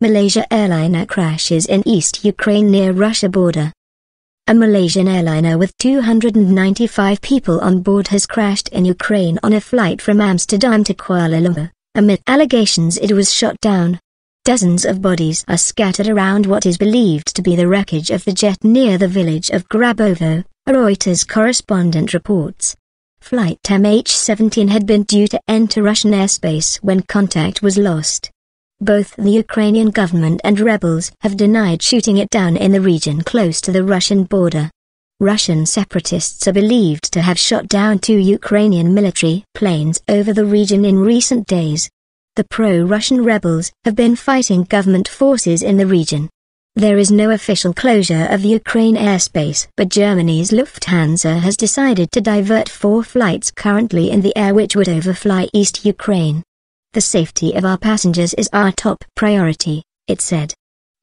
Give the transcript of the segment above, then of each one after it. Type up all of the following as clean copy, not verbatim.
Malaysia airliner crashes in East Ukraine near Russia border. A Malaysian airliner with 295 people on board has crashed in Ukraine on a flight from Amsterdam to Kuala Lumpur, amid allegations it was shot down. Dozens of bodies are scattered around what is believed to be the wreckage of the jet near the village of Grabovo, a Reuters correspondent reports. Flight MH17 had been due to enter Russian airspace when contact was lost. Both the Ukrainian government and rebels have denied shooting it down in the region close to the Russian border. Russian separatists are believed to have shot down 2 Ukrainian military planes over the region in recent days. The pro-Russian rebels have been fighting government forces in the region. There is no official closure of Ukraine airspace, but Germany's Lufthansa has decided to divert 4 flights currently in the air which would overfly East Ukraine. The safety of our passengers is our top priority, it said.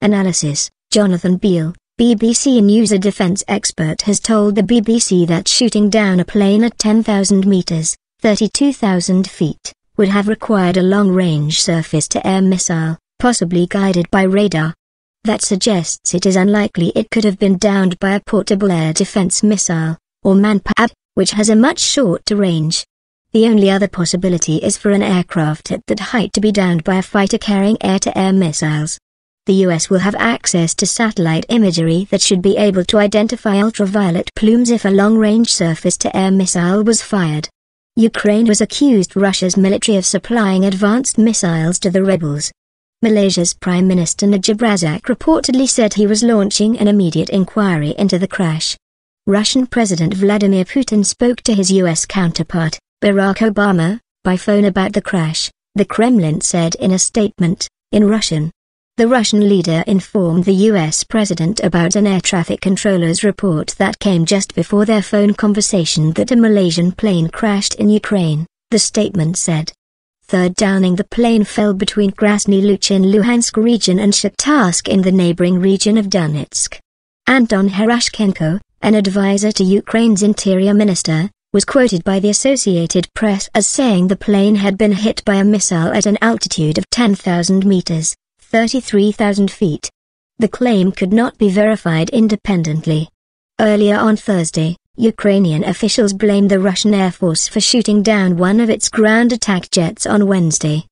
Analysis: Jonathan Beale, BBC News. A defense expert has told the BBC that shooting down a plane at 10,000 meters, 32,000 feet, would have required a long-range surface-to-air missile, possibly guided by radar. That suggests it is unlikely it could have been downed by a portable air defense missile, or Manpad, which has a much shorter range. The only other possibility is for an aircraft at that height to be downed by a fighter carrying air-to-air missiles. The US will have access to satellite imagery that should be able to identify ultraviolet plumes if a long-range surface-to-air missile was fired. Ukraine has accused Russia's military of supplying advanced missiles to the rebels. Malaysia's Prime Minister Najib Razak reportedly said he was launching an immediate inquiry into the crash. Russian President Vladimir Putin spoke to his US counterpart, Barack Obama, by phone about the crash, the Kremlin said in a statement, in Russian. The Russian leader informed the US president about an air traffic controller's report that came just before their phone conversation that a Malaysian plane crashed in Ukraine, the statement said. Third downing, the plane fell between Krasny Luch in Luhansk region and Shakhtarsk in the neighboring region of Donetsk. Anton Herashchenko, an advisor to Ukraine's interior minister, was quoted by the Associated Press as saying the plane had been hit by a missile at an altitude of 10,000 meters, 33,000 feet. The claim could not be verified independently. Earlier on Thursday, Ukrainian officials blamed the Russian Air Force for shooting down one of its ground attack jets on Wednesday.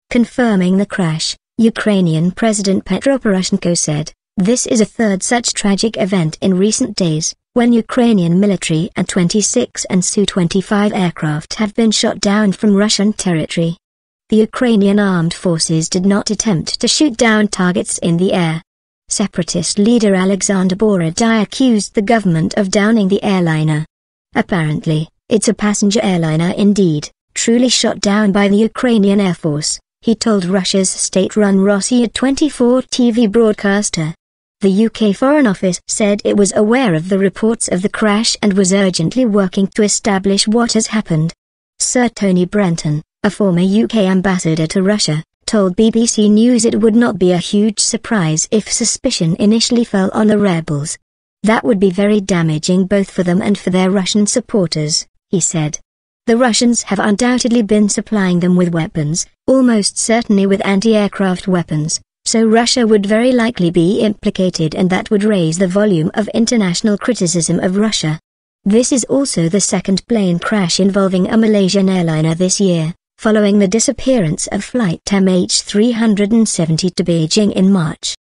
Confirming the crash, Ukrainian President Petro Poroshenko said, "This is a third such tragic event in recent days, when Ukrainian military and 26 and Su-25 aircraft have been shot down from Russian territory." The Ukrainian armed forces did not attempt to shoot down targets in the air. Separatist leader Alexander Borodai accused the government of downing the airliner. "Apparently, it's a passenger airliner indeed, truly shot down by the Ukrainian Air Force," he told Russia's state-run Rossiya 24 TV broadcaster. The UK Foreign Office said it was aware of the reports of the crash and was urgently working to establish what has happened. Sir Tony Brenton, a former UK ambassador to Russia, told BBC News it would not be a huge surprise if suspicion initially fell on the rebels. "That would be very damaging both for them and for their Russian supporters," he said. "The Russians have undoubtedly been supplying them with weapons, almost certainly with anti-aircraft weapons. So Russia would very likely be implicated, and that would raise the volume of international criticism of Russia." This is also the second plane crash involving a Malaysian airliner this year, following the disappearance of flight MH370 to Beijing in March.